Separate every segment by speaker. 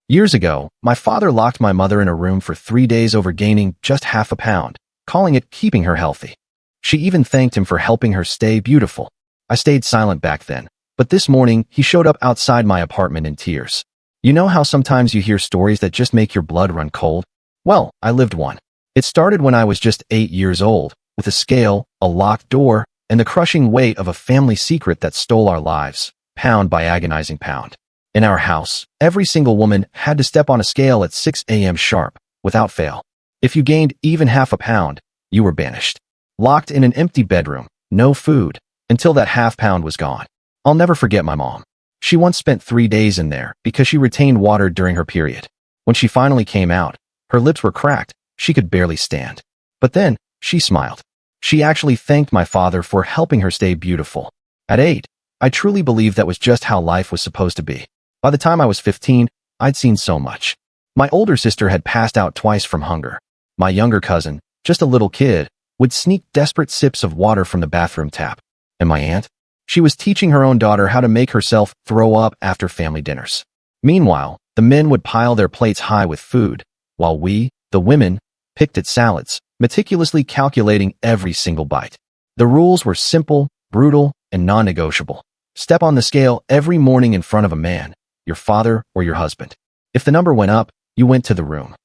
Speaker 1: Years ago, my father locked my mother in a room for 3 days over gaining just half a pound, calling it keeping her healthy. She even thanked him for helping her stay beautiful. I stayed silent back then, but this morning he showed up outside my apartment in tears. You know how sometimes you hear stories that just make your blood run cold? Well, I lived one. It started when I was just 8 years old, with a scale, a locked door, and the crushing weight of a family secret that stole our lives, pound by agonizing pound. In our house, every single woman had to step on a scale at 6 a.m. sharp, without fail. If you gained even half a pound, you were banished. Locked in an empty bedroom, no food, until that half pound was gone. I'll never forget my mom. She once spent 3 days in there because she retained water during her period. When she finally came out, her lips were cracked, she could barely stand. But then, she smiled. She actually thanked my father for helping her stay beautiful. At 8, I truly believed that was just how life was supposed to be. By the time I was 15, I'd seen so much. My older sister had passed out twice from hunger. My younger cousin, just a little kid, would sneak desperate sips of water from the bathroom tap. And my aunt? She was teaching her own daughter how to make herself throw up after family dinners. Meanwhile, the men would pile their plates high with food, while we, the women, picked at salads, meticulously calculating every single bite. The rules were simple, brutal, and non-negotiable. Step on the scale every morning in front of a man, your father or your husband. If the number went up, you went to the room.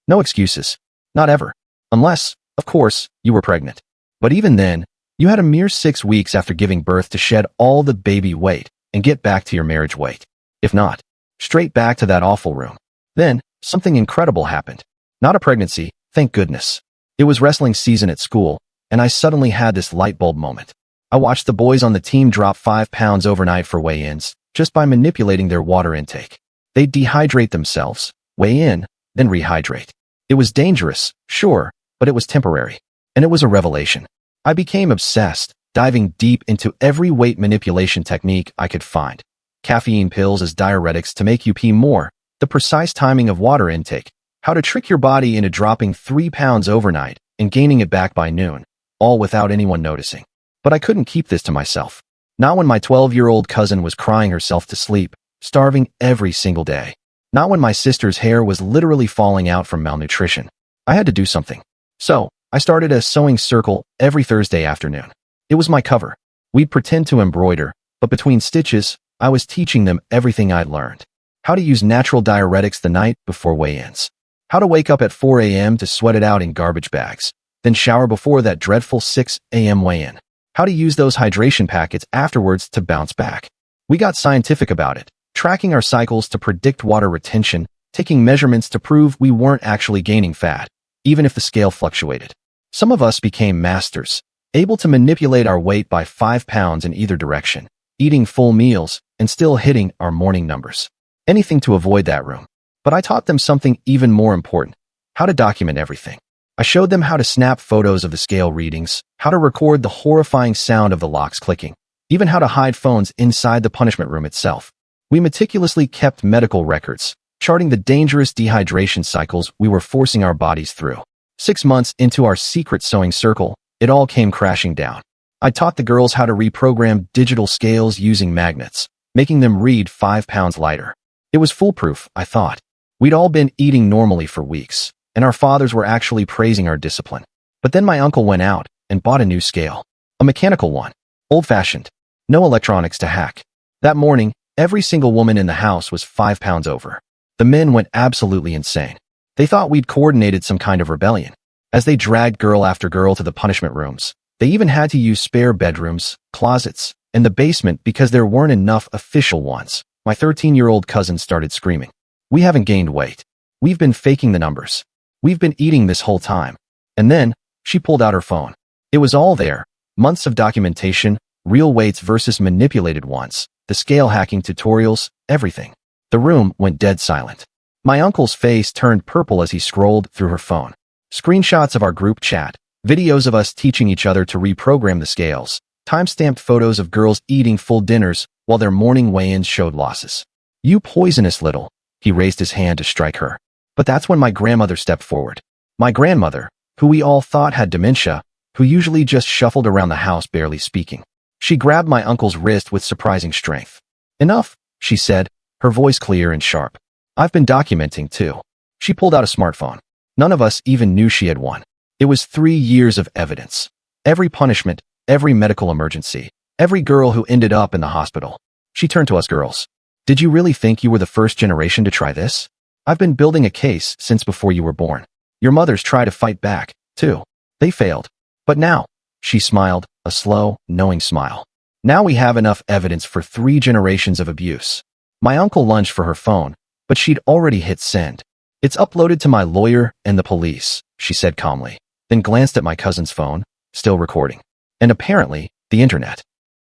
Speaker 1: No excuses. Not ever. Unless, of course, you were pregnant. But even then, you had a mere 6 weeks after giving birth to shed all the baby weight and get back to your marriage weight. If not, straight back to that awful room. Then, something incredible happened. Not a pregnancy, thank goodness. It was wrestling season at school, and I suddenly had this light bulb moment. I watched the boys on the team drop 5 pounds overnight for weigh-ins, just by manipulating their water intake. They'd dehydrate themselves, weigh in, then rehydrate. It was dangerous, sure, but it was temporary. And it was a revelation. I became obsessed, diving deep into every weight manipulation technique I could find. Caffeine pills as diuretics to make you pee more, the precise timing of water intake, how to trick your body into dropping 3 pounds overnight and gaining it back by noon, all without anyone noticing. But I couldn't keep this to myself. Not when my 12-year-old cousin was crying herself to sleep, starving every single day. Not when my sister's hair was literally falling out from malnutrition. I had to do something. So, I started a sewing circle every Thursday afternoon. It was my cover. We'd pretend to embroider, but between stitches, I was teaching them everything I'd learned. How to use natural diuretics the night before weigh-ins. How to wake up at 4 a.m. to sweat it out in garbage bags, then shower before that dreadful 6 a.m. weigh-in. How to use those hydration packets afterwards to bounce back. We got scientific about it, tracking our cycles to predict water retention, taking measurements to prove we weren't actually gaining fat, even if the scale fluctuated. Some of us became masters, able to manipulate our weight by 5 pounds in either direction, eating full meals, and still hitting our morning numbers. Anything to avoid that room. But I taught them something even more important, how to document everything. I showed them how to snap photos of the scale readings, how to record the horrifying sound of the locks clicking, even how to hide phones inside the punishment room itself. We meticulously kept medical records, charting the dangerous dehydration cycles we were forcing our bodies through. 6 months into our secret sewing circle, it all came crashing down. I taught the girls how to reprogram digital scales using magnets, making them read 5 pounds lighter. It was foolproof, I thought. We'd all been eating normally for weeks, and our fathers were actually praising our discipline. But then my uncle went out and bought a new scale. A mechanical one. Old-fashioned. No electronics to hack. That morning, every single woman in the house was 5 pounds over. The men went absolutely insane. They thought we'd coordinated some kind of rebellion. As they dragged girl after girl to the punishment rooms, they even had to use spare bedrooms, closets, and the basement because there weren't enough official ones. My 13-year-old cousin started screaming. We haven't gained weight. We've been faking the numbers. We've been eating this whole time. And then, she pulled out her phone. It was all there. Months of documentation, real weights versus manipulated ones, the scale hacking tutorials, everything. The room went dead silent. My uncle's face turned purple as he scrolled through her phone. Screenshots of our group chat, videos of us teaching each other to reprogram the scales, time-stamped photos of girls eating full dinners while their morning weigh-ins showed losses. You poisonous little. He raised his hand to strike her. But that's when my grandmother stepped forward. My grandmother, who we all thought had dementia, who usually just shuffled around the house barely speaking. She grabbed my uncle's wrist with surprising strength. Enough, she said, her voice clear and sharp. I've been documenting too. She pulled out a smartphone. None of us even knew she had one. It was 3 years of evidence. Every punishment, every medical emergency, every girl who ended up in the hospital. She turned to us girls. Did you really think you were the first generation to try this? I've been building a case since before you were born. Your mothers tried to fight back, too. They failed. But now, she smiled, a slow, knowing smile. Now we have enough evidence for 3 generations of abuse. My uncle lunged for her phone, but she'd already hit send. It's uploaded to my lawyer and the police, she said calmly, then glanced at my cousin's phone, still recording. And apparently, the internet.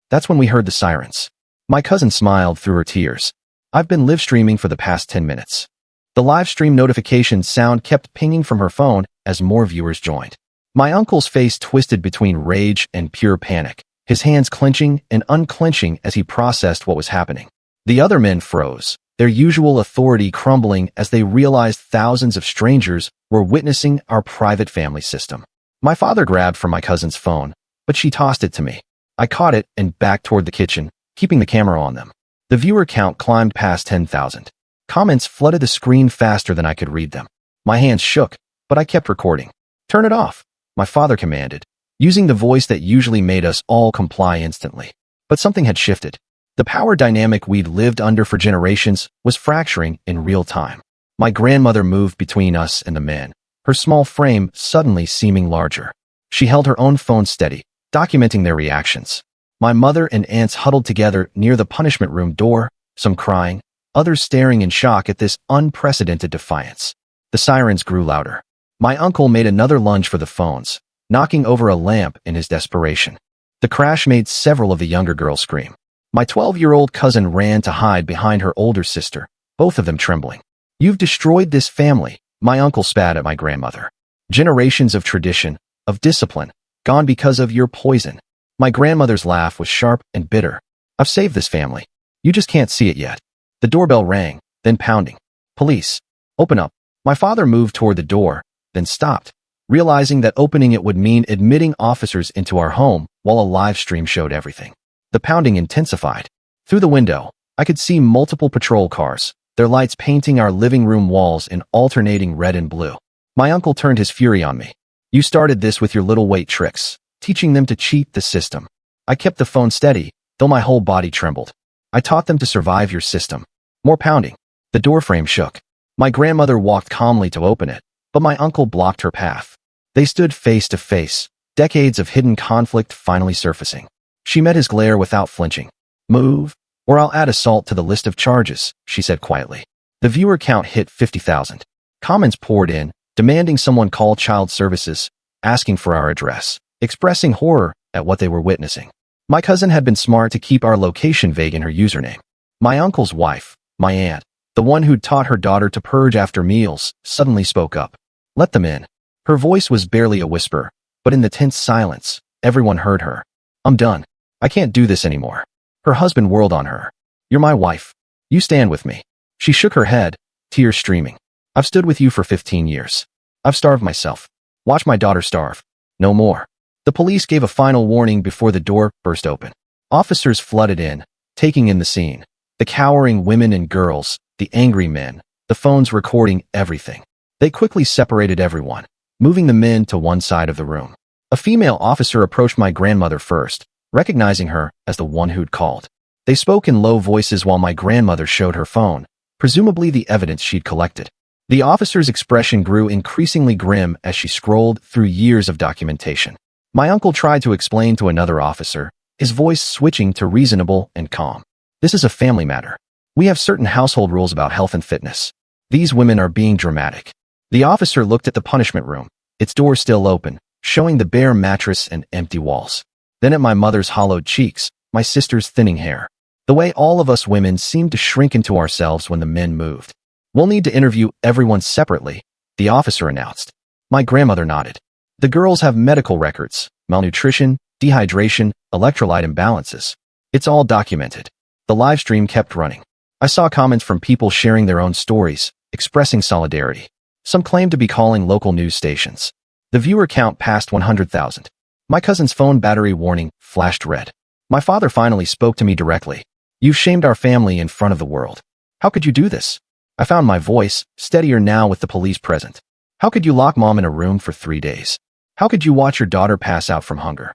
Speaker 1: That's when we heard the sirens. My cousin smiled through her tears. I've been live streaming for the past 10 minutes. The live stream notification sound kept pinging from her phone as more viewers joined. My uncle's face twisted between rage and pure panic, his hands clenching and unclenching as he processed what was happening. The other men froze, their usual authority crumbling as they realized thousands of strangers were witnessing our private family system. My father grabbed for my cousin's phone, but she tossed it to me. I caught it and backed toward the kitchen, keeping the camera on them. The viewer count climbed past 10,000. Comments flooded the screen faster than I could read them. My hands shook, but I kept recording. Turn it off, my father commanded, using the voice that usually made us all comply instantly. But something had shifted. The power dynamic we'd lived under for generations was fracturing in real time. My grandmother moved between us and the men, her small frame suddenly seeming larger. She held her own phone steady, documenting their reactions. My mother and aunts huddled together near the punishment room door, some crying, others staring in shock at this unprecedented defiance. The sirens grew louder. My uncle made another lunge for the phones, knocking over a lamp in his desperation. The crash made several of the younger girls scream. My 12-year-old cousin ran to hide behind her older sister, both of them trembling. You've destroyed this family, my uncle spat at my grandmother. Generations of tradition, of discipline, gone because of your poison. My grandmother's laugh was sharp and bitter. I've saved this family. You just can't see it yet. The doorbell rang, then pounding. Police. Open up. My father moved toward the door, then stopped, realizing that opening it would mean admitting officers into our home while a live stream showed everything. The pounding intensified. Through the window, I could see multiple patrol cars, their lights painting our living room walls in alternating red and blue. My uncle turned his fury on me. You started this with your little weight tricks, teaching them to cheat the system. I kept the phone steady, though my whole body trembled. I taught them to survive your system. More pounding. The doorframe shook. My grandmother walked calmly to open it, but my uncle blocked her path. They stood face to face, decades of hidden conflict finally surfacing. She met his glare without flinching. Move, or I'll add assault to the list of charges, she said quietly. The viewer count hit 50,000. Comments poured in, demanding someone call child services, asking for our address, expressing horror at what they were witnessing. My cousin had been smart to keep our location vague in her username. My uncle's wife, my aunt, the one who'd taught her daughter to purge after meals, suddenly spoke up. Let them in. Her voice was barely a whisper, but in the tense silence, everyone heard her. I'm done. I can't do this anymore. Her husband whirled on her. You're my wife. You stand with me. She shook her head, tears streaming. I've stood with you for 15 years. I've starved myself. Watch my daughter starve. No more. The police gave a final warning before the door burst open. Officers flooded in, taking in the scene. The cowering women and girls, the angry men, the phones recording everything. They quickly separated everyone, moving the men to one side of the room. A female officer approached my grandmother first, recognizing her as the one who'd called. They spoke in low voices while my grandmother showed her phone, presumably the evidence she'd collected. The officer's expression grew increasingly grim as she scrolled through years of documentation. My uncle tried to explain to another officer, his voice switching to reasonable and calm. This is a family matter. We have certain household rules about health and fitness. These women are being dramatic. The officer looked at the punishment room, its door still open, showing the bare mattress and empty walls. Then at my mother's hollowed cheeks, my sister's thinning hair. The way all of us women seemed to shrink into ourselves when the men moved. We'll need to interview everyone separately, the officer announced. My grandmother nodded. The girls have medical records, malnutrition, dehydration, electrolyte imbalances. It's all documented. The live stream kept running. I saw comments from people sharing their own stories, expressing solidarity. Some claimed to be calling local news stations. The viewer count passed 100,000. My cousin's phone battery warning flashed red. My father finally spoke to me directly. You've shamed our family in front of the world. How could you do this? I found my voice, steadier now with the police present. How could you lock mom in a room for 3 days? How could you watch your daughter pass out from hunger?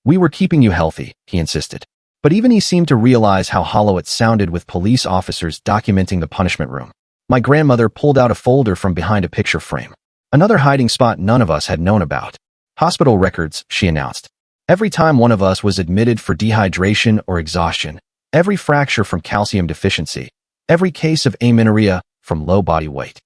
Speaker 1: We were keeping you healthy, he insisted. But even he seemed to realize how hollow it sounded with police officers documenting the punishment room. My grandmother pulled out a folder from behind a picture frame. Another hiding spot none of us had known about. Hospital records, she announced. Every time one of us was admitted for dehydration or exhaustion, every fracture from calcium deficiency, every case of amenorrhea from low body weight.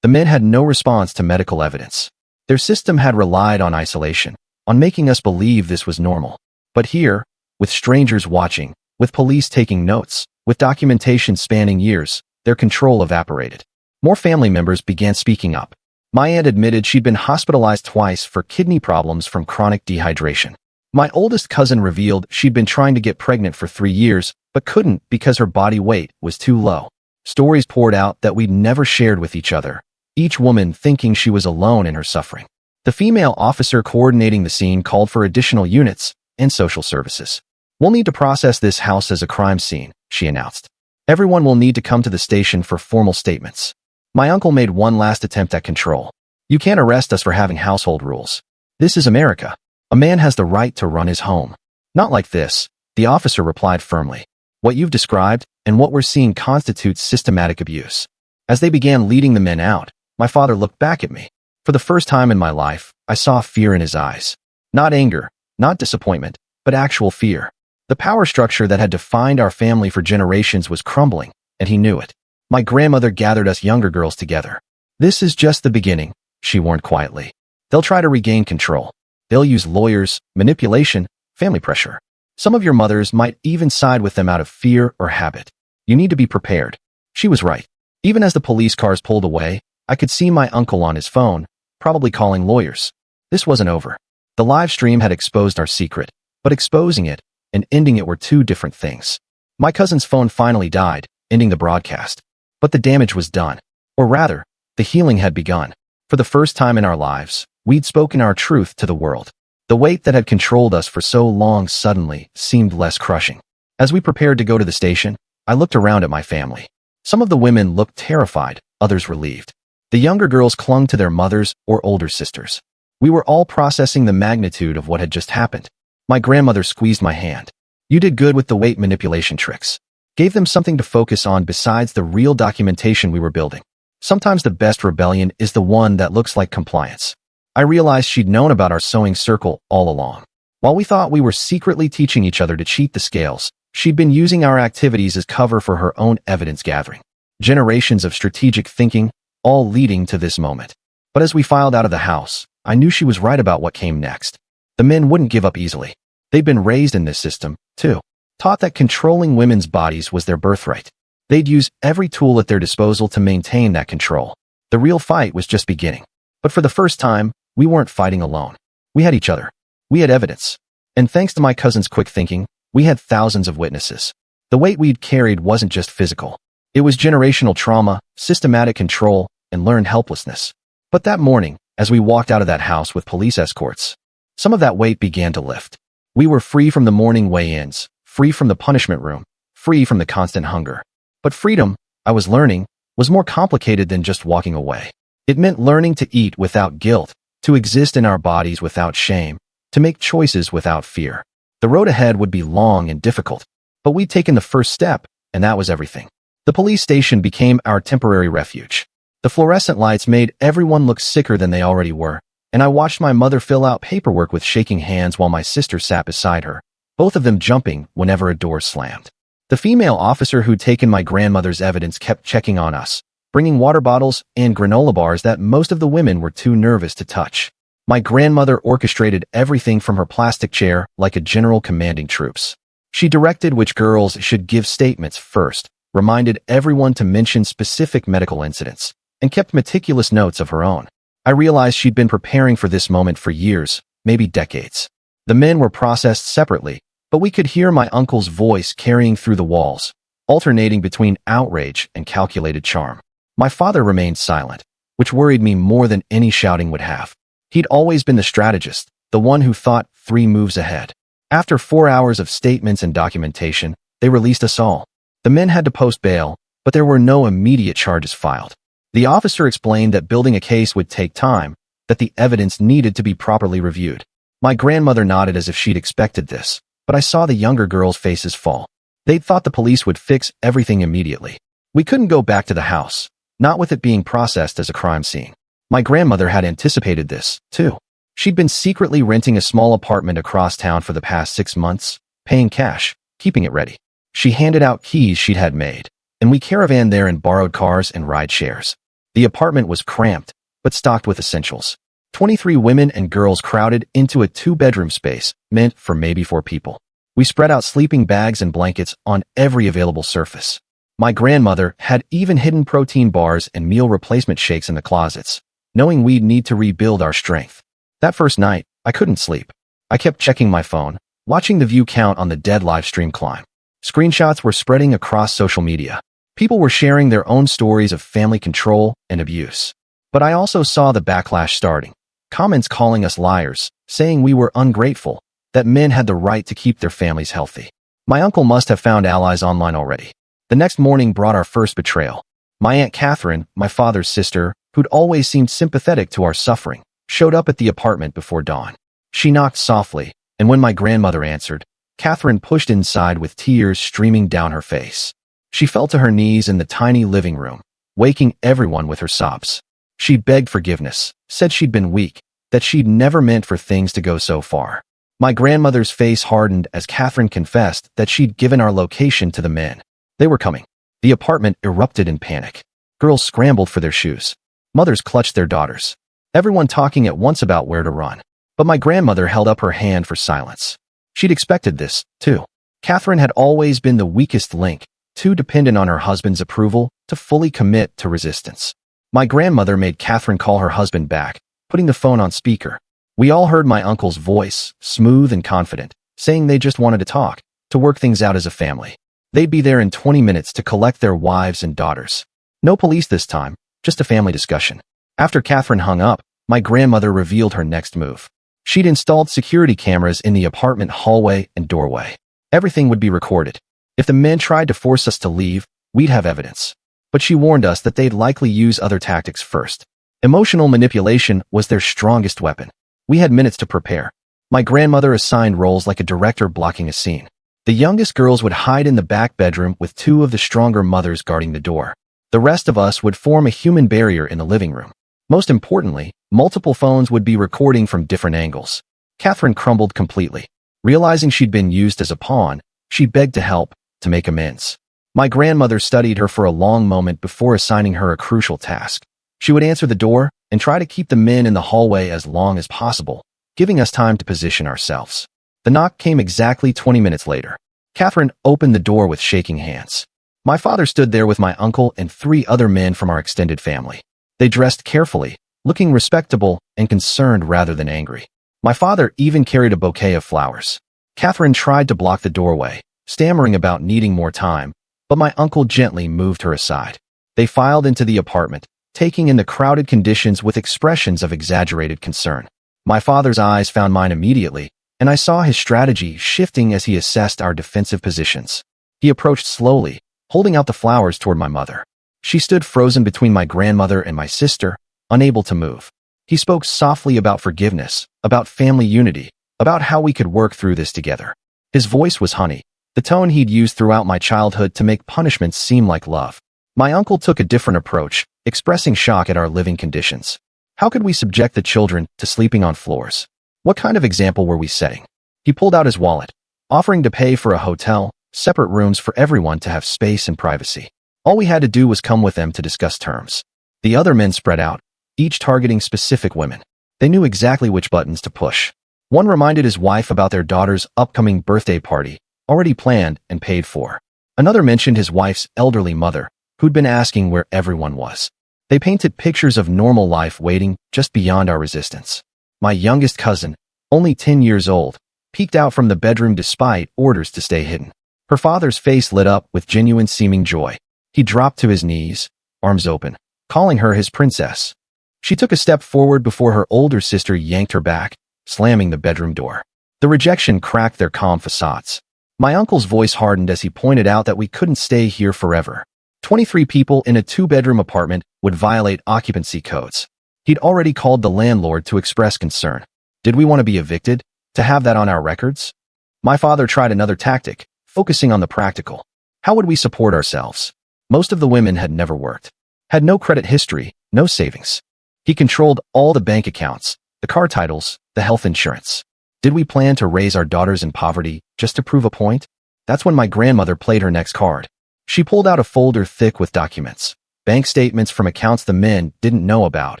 Speaker 1: The men had no response to medical evidence. Their system had relied on isolation, on making us believe this was normal. But here, with strangers watching, with police taking notes, with documentation spanning years, their control evaporated. More family members began speaking up. My aunt admitted she'd been hospitalized twice for kidney problems from chronic dehydration. My oldest cousin revealed she'd been trying to get pregnant for 3 years, but couldn't because her body weight was too low. Stories poured out that we'd never shared with each other, each woman thinking she was alone in her suffering. The female officer coordinating the scene called for additional units and social services. We'll need to process this house as a crime scene, she announced. Everyone will need to come to the station for formal statements. My uncle made one last attempt at control. You can't arrest us for having household rules. This is America. A man has the right to run his home. Not like this, the officer replied firmly. What you've described and what we're seeing constitutes systematic abuse. As they began leading the men out, my father looked back at me. For the first time in my life, I saw fear in his eyes. Not anger, not disappointment, but actual fear. The power structure that had defined our family for generations was crumbling, and he knew it. My grandmother gathered us younger girls together. This is just the beginning, she warned quietly. They'll try to regain control. They'll use lawyers, manipulation, family pressure. Some of your mothers might even side with them out of fear or habit. You need to be prepared. She was right. Even as the police cars pulled away, I could see my uncle on his phone, probably calling lawyers. This wasn't over. The live stream had exposed our secret, but exposing it and ending it were two different things. My cousin's phone finally died, ending the broadcast. But the damage was done. Or rather, the healing had begun. For the first time in our lives, we'd spoken our truth to the world. The weight that had controlled us for so long suddenly seemed less crushing. As we prepared to go to the station, I looked around at my family. Some of the women looked terrified, others relieved. The younger girls clung to their mothers or older sisters. We were all processing the magnitude of what had just happened. My grandmother squeezed my hand. You did good with the weight manipulation tricks. Gave them something to focus on besides the real documentation we were building. Sometimes the best rebellion is the one that looks like compliance. I realized she'd known about our sewing circle all along. While we thought we were secretly teaching each other to cheat the scales, she'd been using our activities as cover for her own evidence gathering. Generations of strategic thinking, all leading to this moment. But as we filed out of the house, I knew she was right about what came next. The men wouldn't give up easily. They'd been raised in this system, too. Taught that controlling women's bodies was their birthright. They'd use every tool at their disposal to maintain that control. The real fight was just beginning. But for the first time, we weren't fighting alone. We had each other. We had evidence. And thanks to my cousin's quick thinking, we had thousands of witnesses. The weight we'd carried wasn't just physical. It was generational trauma, systematic control, and learned helplessness. But that morning, as we walked out of that house with police escorts, some of that weight began to lift. We were free from the morning weigh-ins, free from the punishment room, free from the constant hunger. But freedom, I was learning, was more complicated than just walking away. It meant learning to eat without guilt, to exist in our bodies without shame, to make choices without fear. The road ahead would be long and difficult, but we'd taken the first step, and that was everything. The police station became our temporary refuge. The fluorescent lights made everyone look sicker than they already were, and I watched my mother fill out paperwork with shaking hands while my sister sat beside her, both of them jumping whenever a door slammed. The female officer who'd taken my grandmother's evidence kept checking on us, bringing water bottles and granola bars that most of the women were too nervous to touch. My grandmother orchestrated everything from her plastic chair like a general commanding troops. She directed which girls should give statements first, reminded everyone to mention specific medical incidents, and kept meticulous notes of her own. I realized she'd been preparing for this moment for years, maybe decades. The men were processed separately, but we could hear my uncle's voice carrying through the walls, alternating between outrage and calculated charm. My father remained silent, which worried me more than any shouting would have. He'd always been the strategist, the one who thought 3 moves ahead. After 4 hours of statements and documentation, they released us all. The men had to post bail, but there were no immediate charges filed. The officer explained that building a case would take time, that the evidence needed to be properly reviewed. My grandmother nodded as if she'd expected this, but I saw the younger girls' faces fall. They'd thought the police would fix everything immediately. We couldn't go back to the house, not with it being processed as a crime scene. My grandmother had anticipated this, too. She'd been secretly renting a small apartment across town for the past 6 months, paying cash, keeping it ready. She handed out keys she'd had made, and we caravanned there in borrowed cars and ride shares. The apartment was cramped, but stocked with essentials. 23 women and girls crowded into a 2-bedroom space, meant for maybe 4 people. We spread out sleeping bags and blankets on every available surface. My grandmother had even hidden protein bars and meal replacement shakes in the closets, knowing we'd need to rebuild our strength. That first night, I couldn't sleep. I kept checking my phone, watching the view count on the dead live stream climb. Screenshots were spreading across social media. People were sharing their own stories of family control and abuse. But I also saw the backlash starting. Comments calling us liars, saying we were ungrateful, that men had the right to keep their families healthy. My uncle must have found allies online already. The next morning brought our first betrayal. My Aunt Catherine, my father's sister, who'd always seemed sympathetic to our suffering, showed up at the apartment before dawn. She knocked softly, and when my grandmother answered, Catherine pushed inside with tears streaming down her face. She fell to her knees in the tiny living room, waking everyone with her sobs. She begged forgiveness, said she'd been weak, that she'd never meant for things to go so far. My grandmother's face hardened as Catherine confessed that she'd given our location to the men. They were coming. The apartment erupted in panic. Girls scrambled for their shoes. Mothers clutched their daughters. Everyone talking at once about where to run. But my grandmother held up her hand for silence. She'd expected this, too. Catherine had always been the weakest link, too dependent on her husband's approval to fully commit to resistance. My grandmother made Catherine call her husband back, putting the phone on speaker. We all heard my uncle's voice, smooth and confident, saying they just wanted to talk, to work things out as a family. They'd be there in 20 minutes to collect their wives and daughters. No police this time, just a family discussion. After Catherine hung up, my grandmother revealed her next move. She'd installed security cameras in the apartment hallway and doorway. Everything would be recorded. If the men tried to force us to leave, we'd have evidence. But she warned us that they'd likely use other tactics first. Emotional manipulation was their strongest weapon. We had minutes to prepare. My grandmother assigned roles like a director blocking a scene. The youngest girls would hide in the back bedroom with 2 of the stronger mothers guarding the door. The rest of us would form a human barrier in the living room. Most importantly, multiple phones would be recording from different angles. Catherine crumbled completely. Realizing she'd been used as a pawn, she begged to help, to make amends. My grandmother studied her for a long moment before assigning her a crucial task. She would answer the door and try to keep the men in the hallway as long as possible, giving us time to position ourselves. The knock came exactly 20 minutes later. Catherine opened the door with shaking hands. My father stood there with my uncle and 3 other men from our extended family. They dressed carefully, looking respectable and concerned rather than angry. My father even carried a bouquet of flowers. Catherine tried to block the doorway, stammering about needing more time, but my uncle gently moved her aside. They filed into the apartment, taking in the crowded conditions with expressions of exaggerated concern. My father's eyes found mine immediately, and I saw his strategy shifting as he assessed our defensive positions. He approached slowly, holding out the flowers toward my mother. She stood frozen between my grandmother and my sister, unable to move. He spoke softly about forgiveness, about family unity, about how we could work through this together. His voice was honey, the tone he'd used throughout my childhood to make punishments seem like love. My uncle took a different approach, expressing shock at our living conditions. How could we subject the children to sleeping on floors? What kind of example were we setting? He pulled out his wallet, offering to pay for a hotel, separate rooms for everyone to have space and privacy. All we had to do was come with them to discuss terms. The other men spread out, each targeting specific women. They knew exactly which buttons to push. One reminded his wife about their daughter's upcoming birthday party, already planned and paid for. Another mentioned his wife's elderly mother, who'd been asking where everyone was. They painted pictures of normal life waiting just beyond our resistance. My youngest cousin, only 10 years old, peeked out from the bedroom despite orders to stay hidden. Her father's face lit up with genuine seeming joy. He dropped to his knees, arms open, calling her his princess. She took a step forward before her older sister yanked her back, slamming the bedroom door. The rejection cracked their calm facades. My uncle's voice hardened as he pointed out that we couldn't stay here forever. 23 people in a two-bedroom apartment would violate occupancy codes. He'd already called the landlord to express concern. Did we want to be evicted? To have that on our records? My father tried another tactic, focusing on the practical. How would we support ourselves? Most of the women had never worked, had no credit history, no savings. He controlled all the bank accounts, the car titles, the health insurance. Did we plan to raise our daughters in poverty just to prove a point? That's when my grandmother played her next card. She pulled out a folder thick with documents, bank statements from accounts the men didn't know about,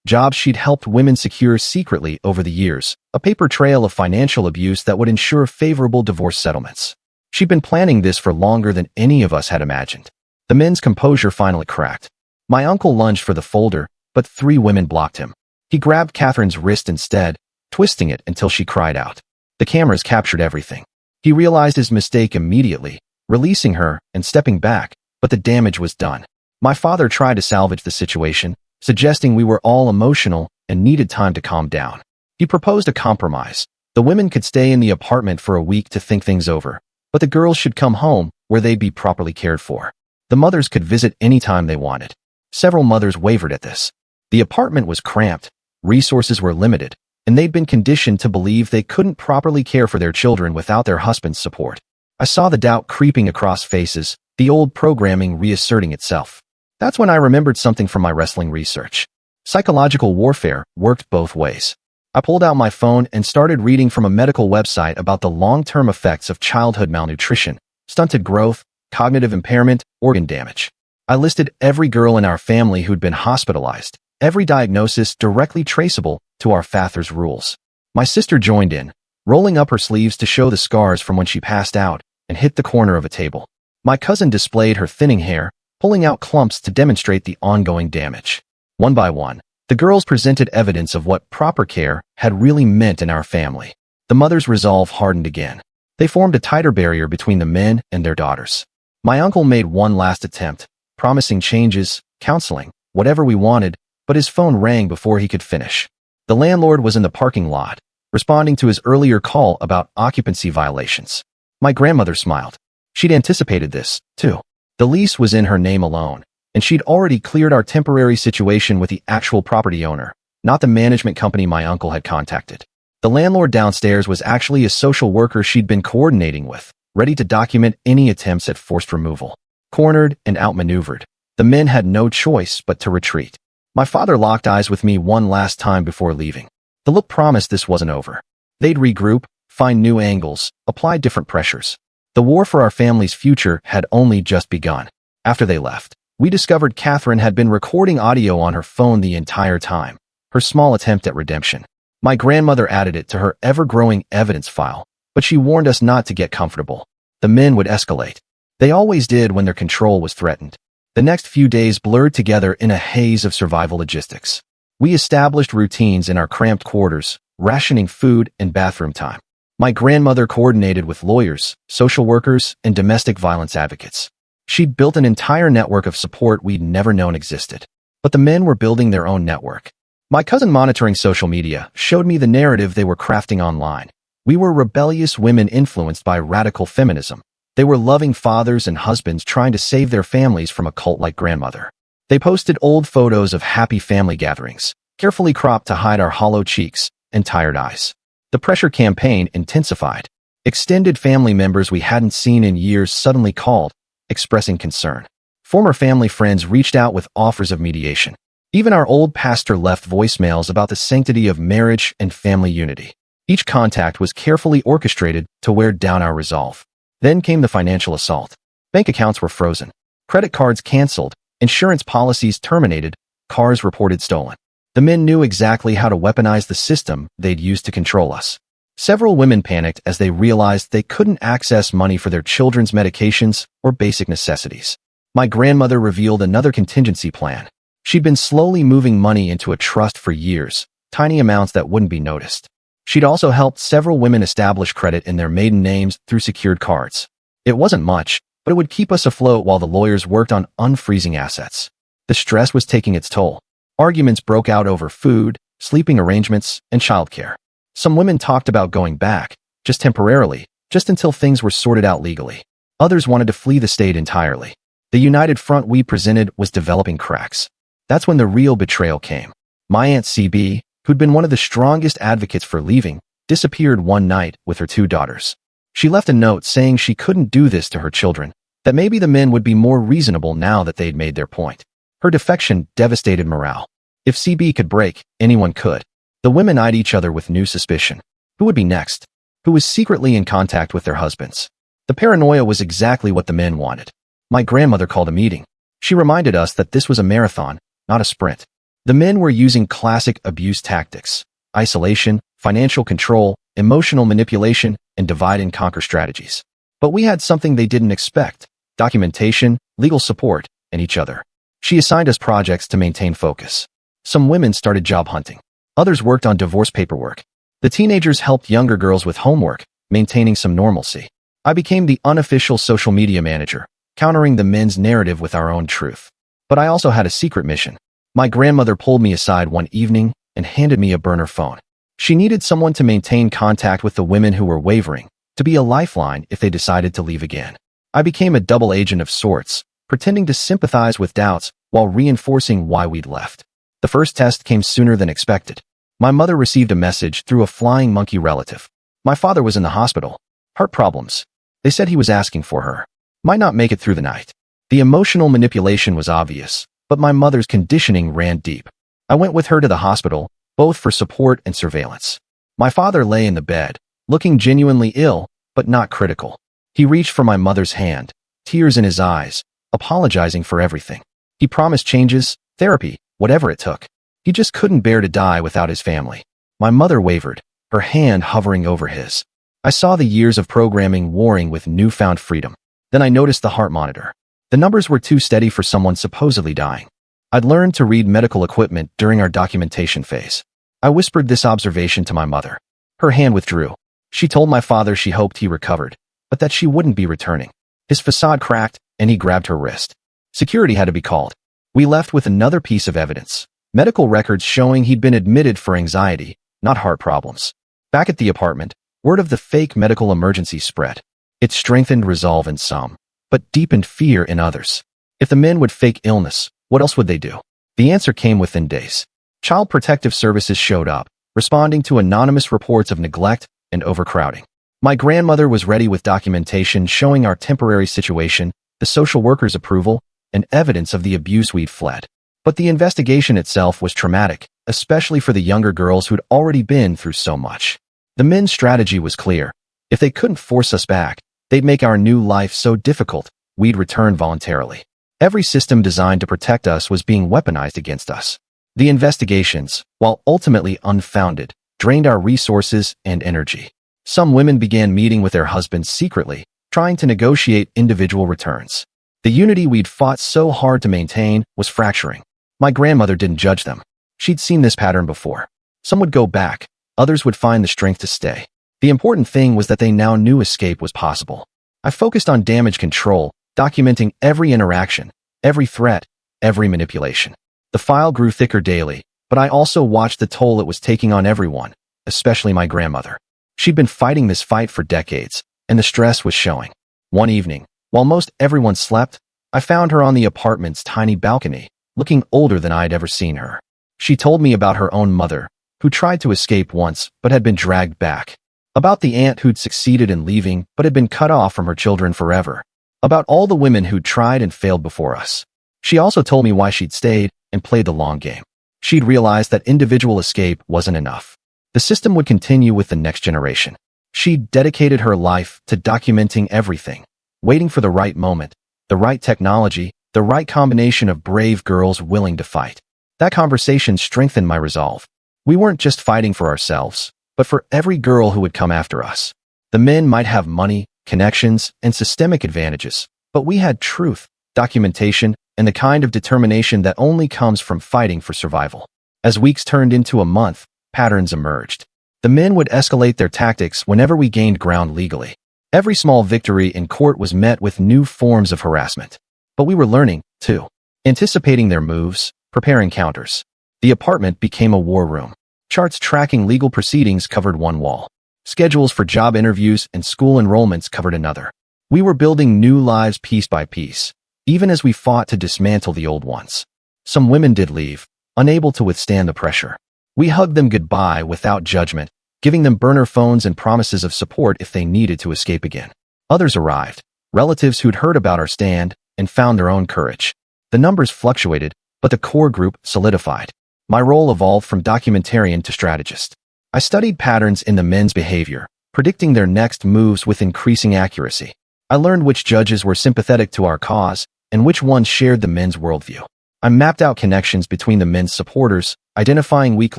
Speaker 1: jobs she'd helped women secure secretly over the years, a paper trail of financial abuse that would ensure favorable divorce settlements. She'd been planning this for longer than any of us had imagined. The men's composure finally cracked. My uncle lunged for the folder, but 3 women blocked him. He grabbed Catherine's wrist instead, twisting it until she cried out. The cameras captured everything. He realized his mistake immediately, releasing her and stepping back, but the damage was done. My father tried to salvage the situation, suggesting we were all emotional and needed time to calm down. He proposed a compromise. The women could stay in the apartment for a week to think things over, but the girls should come home where they'd be properly cared for. The mothers could visit anytime they wanted. Several mothers wavered at this. The apartment was cramped, resources were limited, and they'd been conditioned to believe they couldn't properly care for their children without their husband's support. I saw the doubt creeping across faces, the old programming reasserting itself. That's when I remembered something from my wrestling research. Psychological warfare worked both ways. I pulled out my phone and started reading from a medical website about the long-term effects of childhood malnutrition, stunted growth, cognitive impairment, organ damage. I listed every girl in our family who'd been hospitalized, every diagnosis directly traceable to our father's rules. My sister joined in, rolling up her sleeves to show the scars from when she passed out and hit the corner of a table. My cousin displayed her thinning hair, pulling out clumps to demonstrate the ongoing damage. One by one, the girls presented evidence of what proper care had really meant in our family. The mother's resolve hardened again. They formed a tighter barrier between the men and their daughters. My uncle made one last attempt, promising changes, counseling, whatever we wanted, but his phone rang before he could finish. The landlord was in the parking lot, responding to his earlier call about occupancy violations. My grandmother smiled. She'd anticipated this, too. The lease was in her name alone, and she'd already cleared our temporary situation with the actual property owner, not the management company my uncle had contacted. The landlord downstairs was actually a social worker she'd been coordinating with, ready to document any attempts at forced removal. Cornered and outmaneuvered, the men had no choice but to retreat. My father locked eyes with me one last time before leaving. The look promised this wasn't over. They'd regroup, find new angles, apply different pressures. The war for our family's future had only just begun. After they left, we discovered Catherine had been recording audio on her phone the entire time, her small attempt at redemption. My grandmother added it to her ever-growing evidence file, but she warned us not to get comfortable. The men would escalate. They always did when their control was threatened. The next few days blurred together in a haze of survival logistics. We established routines in our cramped quarters, rationing food and bathroom time. My grandmother coordinated with lawyers, social workers, and domestic violence advocates. She'd built an entire network of support we'd never known existed. But the men were building their own network. My cousin monitoring social media showed me the narrative they were crafting online. We were rebellious women influenced by radical feminism. They were loving fathers and husbands trying to save their families from a cult like grandmother. They posted old photos of happy family gatherings, carefully cropped to hide our hollow cheeks and tired eyes. The pressure campaign intensified. Extended family members we hadn't seen in years suddenly called, expressing concern. Former family friends reached out with offers of mediation. Even our old pastor left voicemails about the sanctity of marriage and family unity. Each contact was carefully orchestrated to wear down our resolve. Then came the financial assault. Bank accounts were frozen. Credit cards canceled. Insurance policies terminated. Cars reported stolen. The men knew exactly how to weaponize the system they'd used to control us. Several women panicked as they realized they couldn't access money for their children's medications or basic necessities. My grandmother revealed another contingency plan. She'd been slowly moving money into a trust for years, tiny amounts that wouldn't be noticed. She'd also helped several women establish credit in their maiden names through secured cards. It wasn't much, but it would keep us afloat while the lawyers worked on unfreezing assets. The stress was taking its toll. Arguments broke out over food, sleeping arrangements, and childcare. Some women talked about going back, just temporarily, just until things were sorted out legally. Others wanted to flee the state entirely. The united front we presented was developing cracks. That's when the real betrayal came. My Aunt CB, who'd been one of the strongest advocates for leaving, disappeared one night with her 2 daughters. She left a note saying she couldn't do this to her children, that maybe the men would be more reasonable now that they'd made their point. Her defection devastated morale. If CB could break, anyone could. The women eyed each other with new suspicion. Who would be next? Who was secretly in contact with their husbands? The paranoia was exactly what the men wanted. My grandmother called a meeting. She reminded us that this was a marathon, not a sprint. The men were using classic abuse tactics: isolation, financial control, emotional manipulation, and divide-and-conquer strategies. But we had something they didn't expect: documentation, legal support, and each other. She assigned us projects to maintain focus. Some women started job hunting. Others worked on divorce paperwork. The teenagers helped younger girls with homework, maintaining some normalcy. I became the unofficial social media manager, countering the men's narrative with our own truth. But I also had a secret mission. My grandmother pulled me aside one evening and handed me a burner phone. She needed someone to maintain contact with the women who were wavering, to be a lifeline if they decided to leave again. I became a double agent of sorts, pretending to sympathize with doubts while reinforcing why we'd left. The first test came sooner than expected. My mother received a message through a flying monkey relative. My father was in the hospital. Heart problems. They said he was asking for her. Might not make it through the night. The emotional manipulation was obvious, but my mother's conditioning ran deep. I went with her to the hospital, both for support and surveillance. My father lay in the bed, looking genuinely ill, but not critical. He reached for my mother's hand, tears in his eyes, apologizing for everything. He promised changes, therapy, whatever it took. He just couldn't bear to die without his family. My mother wavered, her hand hovering over his. I saw the years of programming warring with newfound freedom. Then I noticed the heart monitor. The numbers were too steady for someone supposedly dying. I'd learned to read medical equipment during our documentation phase. I whispered this observation to my mother. Her hand withdrew. She told my father she hoped he recovered, but that she wouldn't be returning. His facade cracked, and he grabbed her wrist. Security had to be called. We left with another piece of evidence: medical records showing he'd been admitted for anxiety, not heart problems. Back at the apartment, word of the fake medical emergency spread. It strengthened resolve in some, but deepened fear in others. If the men would fake illness, what else would they do? The answer came within days. Child Protective Services showed up, responding to anonymous reports of neglect and overcrowding. My grandmother was ready with documentation showing our temporary situation, the social worker's approval, and evidence of the abuse we'd fled. But the investigation itself was traumatic, especially for the younger girls who'd already been through so much. The men's strategy was clear. If they couldn't force us back, they'd make our new life so difficult, we'd return voluntarily. Every system designed to protect us was being weaponized against us. The investigations, while ultimately unfounded, drained our resources and energy. Some women began meeting with their husbands secretly, trying to negotiate individual returns. The unity we'd fought so hard to maintain was fracturing. My grandmother didn't judge them. She'd seen this pattern before. Some would go back, others would find the strength to stay. The important thing was that they now knew escape was possible. I focused on damage control, documenting every interaction, every threat, every manipulation. The file grew thicker daily, but I also watched the toll it was taking on everyone, especially my grandmother. She'd been fighting this fight for decades, and the stress was showing. One evening, while most everyone slept, I found her on the apartment's tiny balcony, looking older than I'd ever seen her. She told me about her own mother, who tried to escape once but had been dragged back. About the aunt who'd succeeded in leaving but had been cut off from her children forever. About all the women who'd tried and failed before us. She also told me why she'd stayed and played the long game. She'd realized that individual escape wasn't enough. The system would continue with the next generation. She'd dedicated her life to documenting everything, waiting for the right moment, the right technology, the right combination of brave girls willing to fight. That conversation strengthened my resolve. We weren't just fighting for ourselves, but for every girl who would come after us. The men might have money, connections, and systemic advantages, but we had truth, documentation, and the kind of determination that only comes from fighting for survival. As weeks turned into a month, patterns emerged. The men would escalate their tactics whenever we gained ground legally. Every small victory in court was met with new forms of harassment. But we were learning, too. Anticipating their moves, preparing counters. The apartment became a war room. Charts tracking legal proceedings covered one wall. Schedules for job interviews and school enrollments covered another. We were building new lives piece by piece, even as we fought to dismantle the old ones. Some women did leave, unable to withstand the pressure. We hugged them goodbye without judgment, giving them burner phones and promises of support if they needed to escape again. Others arrived, relatives who'd heard about our stand and found their own courage. The numbers fluctuated, but the core group solidified. My role evolved from documentarian to strategist. I studied patterns in the men's behavior, predicting their next moves with increasing accuracy. I learned which judges were sympathetic to our cause and which ones shared the men's worldview. I mapped out connections between the men's supporters, identifying weak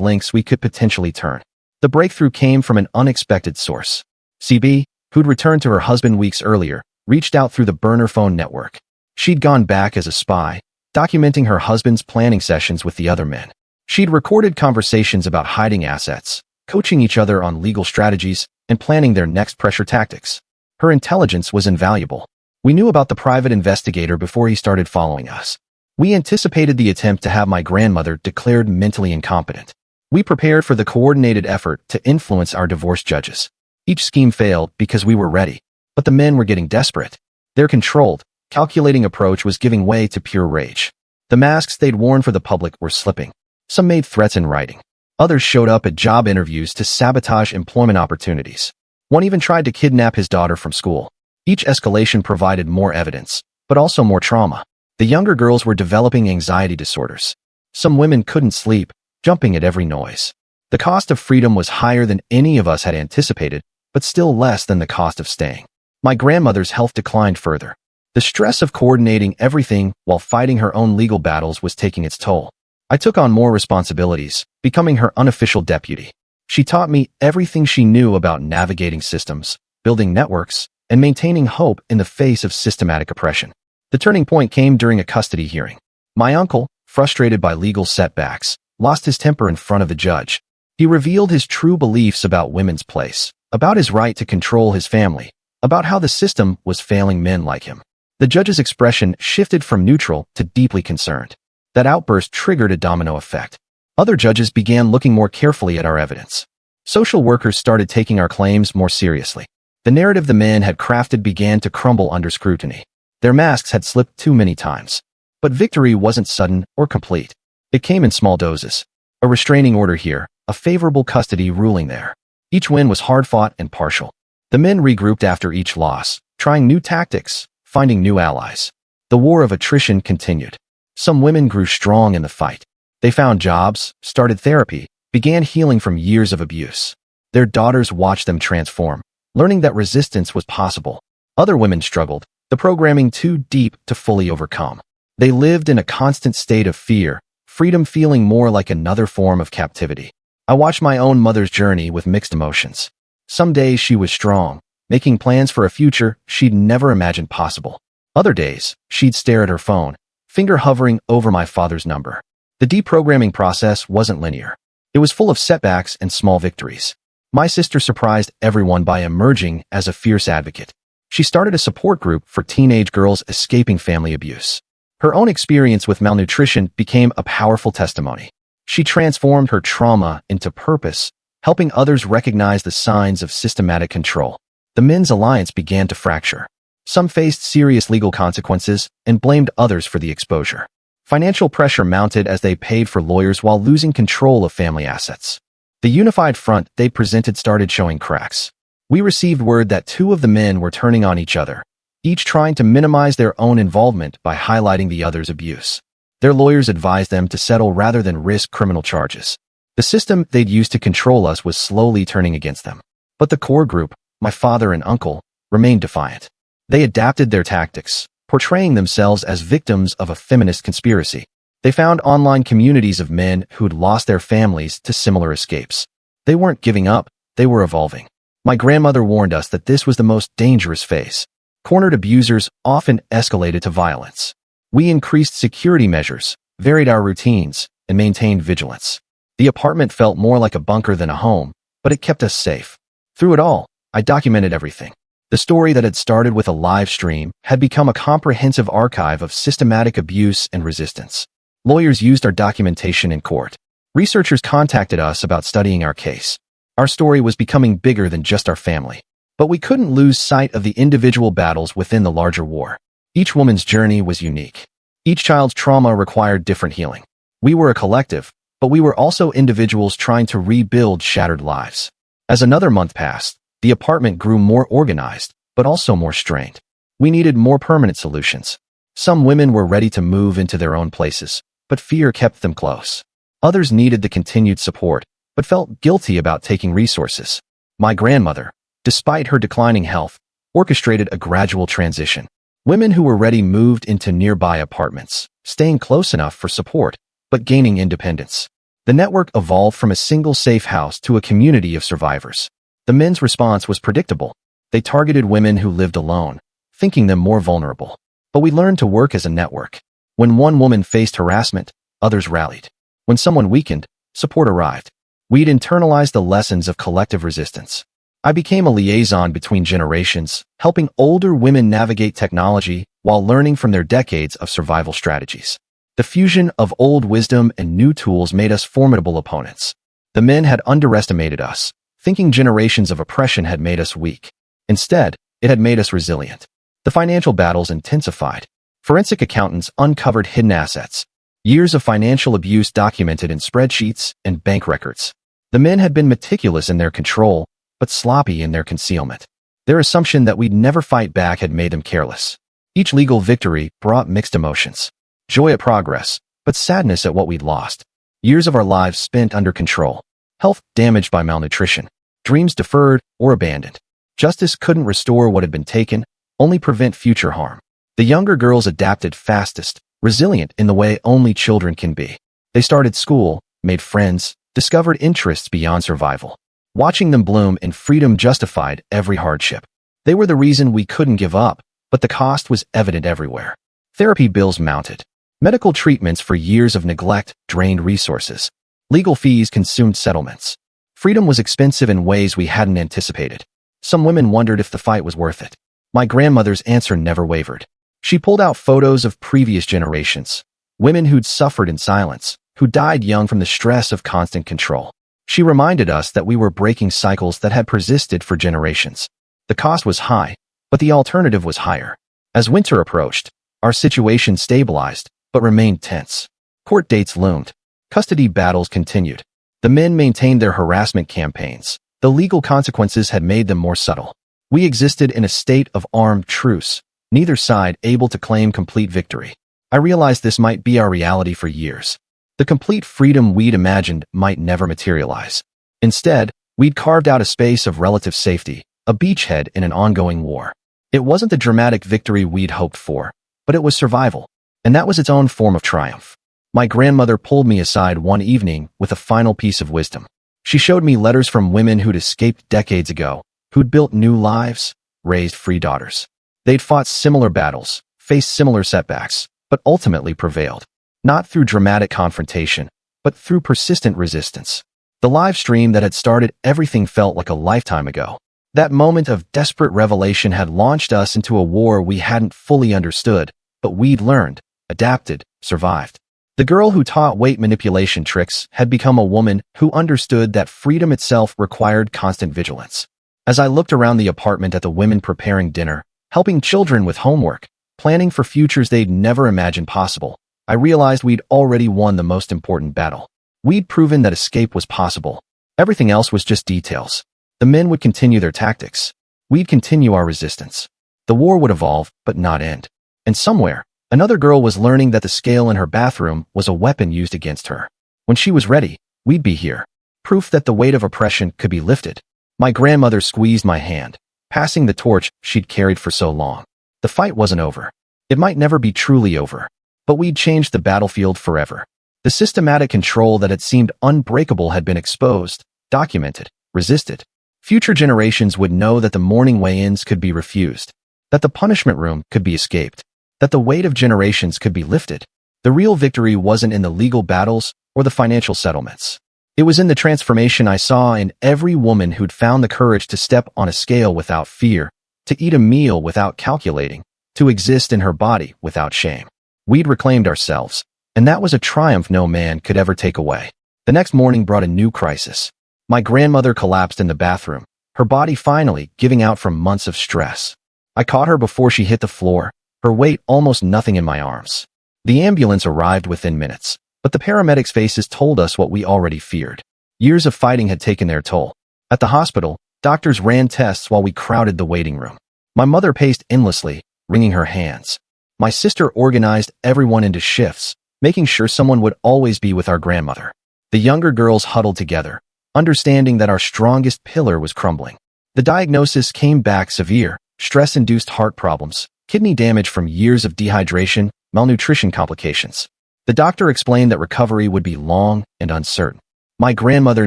Speaker 1: links we could potentially turn. The breakthrough came from an unexpected source. CB, who'd returned to her husband weeks earlier, reached out through the burner phone network. She'd gone back as a spy, documenting her husband's planning sessions with the other men. She'd recorded conversations about hiding assets, coaching each other on legal strategies, and planning their next pressure tactics. Her intelligence was invaluable. We knew about the private investigator before he started following us. We anticipated the attempt to have my grandmother declared mentally incompetent. We prepared for the coordinated effort to influence our divorce judges. Each scheme failed because we were ready, but the men were getting desperate. Their controlled, calculating approach was giving way to pure rage. The masks they'd worn for the public were slipping. Some made threats in writing. Others showed up at job interviews to sabotage employment opportunities. One even tried to kidnap his daughter from school. Each escalation provided more evidence, but also more trauma. The younger girls were developing anxiety disorders. Some women couldn't sleep, jumping at every noise. The cost of freedom was higher than any of us had anticipated, but still less than the cost of staying. My grandmother's health declined further. The stress of coordinating everything while fighting her own legal battles was taking its toll. I took on more responsibilities, becoming her unofficial deputy. She taught me everything she knew about navigating systems, building networks, and maintaining hope in the face of systematic oppression. The turning point came during a custody hearing. My uncle, frustrated by legal setbacks, lost his temper in front of the judge. He revealed his true beliefs about women's place, about his right to control his family, about how the system was failing men like him. The judge's expression shifted from neutral to deeply concerned. That outburst triggered a domino effect. Other judges began looking more carefully at our evidence. Social workers started taking our claims more seriously. The narrative the men had crafted began to crumble under scrutiny. Their masks had slipped too many times. But victory wasn't sudden or complete. It came in small doses. A restraining order here, a favorable custody ruling there. Each win was hard-fought and partial. The men regrouped after each loss, trying new tactics, finding new allies. The war of attrition continued. Some women grew strong in the fight. They found jobs, started therapy, began healing from years of abuse. Their daughters watched them transform, learning that resistance was possible. Other women struggled, the programming too deep to fully overcome. They lived in a constant state of fear, freedom feeling more like another form of captivity. I watched my own mother's journey with mixed emotions. Some days she was strong, making plans for a future she'd never imagined possible. Other days, she'd stare at her phone, finger hovering over my father's number. The deprogramming process wasn't linear. It was full of setbacks and small victories. My sister surprised everyone by emerging as a fierce advocate. She started a support group for teenage girls escaping family abuse. Her own experience with malnutrition became a powerful testimony. She transformed her trauma into purpose, helping others recognize the signs of systematic control. The men's alliance began to fracture. Some faced serious legal consequences and blamed others for the exposure. Financial pressure mounted as they paid for lawyers while losing control of family assets. The unified front they presented started showing cracks. We received word that two of the men were turning on each other, each trying to minimize their own involvement by highlighting the other's abuse. Their lawyers advised them to settle rather than risk criminal charges. The system they'd used to control us was slowly turning against them. But the core group, my father and uncle, remained defiant. They adapted their tactics, portraying themselves as victims of a feminist conspiracy. They found online communities of men who'd lost their families to similar escapes. They weren't giving up, they were evolving. My grandmother warned us that this was the most dangerous phase. Cornered abusers often escalated to violence. We increased security measures, varied our routines, and maintained vigilance. The apartment felt more like a bunker than a home, but it kept us safe. Through it all, I documented everything. The story that had started with a live stream had become a comprehensive archive of systematic abuse and resistance. Lawyers used our documentation in court. Researchers contacted us about studying our case. Our story was becoming bigger than just our family. But we couldn't lose sight of the individual battles within the larger war. Each woman's journey was unique. Each child's trauma required different healing. We were a collective, but we were also individuals trying to rebuild shattered lives. As another month passed, the apartment grew more organized, but also more strained. We needed more permanent solutions. Some women were ready to move into their own places, but fear kept them close. Others needed the continued support, but felt guilty about taking resources. My grandmother, despite her declining health, orchestrated a gradual transition. Women who were ready moved into nearby apartments, staying close enough for support, but gaining independence. The network evolved from a single safe house to a community of survivors. The men's response was predictable. They targeted women who lived alone, thinking them more vulnerable. But we learned to work as a network. When one woman faced harassment, others rallied. When someone weakened, support arrived. We'd internalized the lessons of collective resistance. I became a liaison between generations, helping older women navigate technology while learning from their decades of survival strategies. The fusion of old wisdom and new tools made us formidable opponents. The men had underestimated us, thinking generations of oppression had made us weak. Instead, it had made us resilient. The financial battles intensified. Forensic accountants uncovered hidden assets. Years of financial abuse documented in spreadsheets and bank records. The men had been meticulous in their control, but sloppy in their concealment. Their assumption that we'd never fight back had made them careless. Each legal victory brought mixed emotions. Joy at progress, but sadness at what we'd lost. Years of our lives spent under control. Health damaged by malnutrition. Dreams deferred or abandoned. Justice couldn't restore what had been taken, only prevent future harm. The younger girls adapted fastest, resilient in the way only children can be. They started school, made friends, discovered interests beyond survival. Watching them bloom in freedom justified every hardship. They were the reason we couldn't give up, but the cost was evident everywhere. Therapy bills mounted. Medical treatments for years of neglect drained resources. Legal fees consumed settlements. Freedom was expensive in ways we hadn't anticipated. Some women wondered if the fight was worth it. My grandmother's answer never wavered. She pulled out photos of previous generations, women who'd suffered in silence, who died young from the stress of constant control. She reminded us that we were breaking cycles that had persisted for generations. The cost was high, but the alternative was higher. As winter approached, our situation stabilized, but remained tense. Court dates loomed. Custody battles continued. The men maintained their harassment campaigns. The legal consequences had made them more subtle. We existed in a state of armed truce, neither side able to claim complete victory. I realized this might be our reality for years. The complete freedom we'd imagined might never materialize. Instead, we'd carved out a space of relative safety, a beachhead in an ongoing war. It wasn't the dramatic victory we'd hoped for, but it was survival, and that was its own form of triumph. My grandmother pulled me aside one evening with a final piece of wisdom. She showed me letters from women who'd escaped decades ago, who'd built new lives, raised free daughters. They'd fought similar battles, faced similar setbacks, but ultimately prevailed. Not through dramatic confrontation, but through persistent resistance. The live stream that had started everything felt like a lifetime ago. That moment of desperate revelation had launched us into a war we hadn't fully understood, but we'd learned, adapted, survived. The girl who taught weight manipulation tricks had become a woman who understood that freedom itself required constant vigilance. As I looked around the apartment at the women preparing dinner, helping children with homework, planning for futures they'd never imagined possible, I realized we'd already won the most important battle. We'd proven that escape was possible. Everything else was just details. The men would continue their tactics. We'd continue our resistance. The war would evolve, but not end. And somewhere, another girl was learning that the scale in her bathroom was a weapon used against her. When she was ready, we'd be here. Proof that the weight of oppression could be lifted. My grandmother squeezed my hand, passing the torch she'd carried for so long. The fight wasn't over. It might never be truly over. But we'd changed the battlefield forever. The systematic control that had seemed unbreakable had been exposed, documented, resisted. Future generations would know that the morning weigh-ins could be refused, that the punishment room could be escaped, that the weight of generations could be lifted. The real victory wasn't in the legal battles or the financial settlements. It was in the transformation I saw in every woman who'd found the courage to step on a scale without fear, to eat a meal without calculating, to exist in her body without shame. We'd reclaimed ourselves, and that was a triumph no man could ever take away. The next morning brought a new crisis. My grandmother collapsed in the bathroom, her body finally giving out from months of stress. I caught her before she hit the floor, her weight almost nothing in my arms. The ambulance arrived within minutes, but the paramedics' faces told us what we already feared. Years of fighting had taken their toll. At the hospital, doctors ran tests while we crowded the waiting room. My mother paced endlessly, wringing her hands. My sister organized everyone into shifts, making sure someone would always be with our grandmother. The younger girls huddled together, understanding that our strongest pillar was crumbling. The diagnosis came back severe: stress-induced heart problems, kidney damage from years of dehydration, malnutrition complications. The doctor explained that recovery would be long and uncertain. My grandmother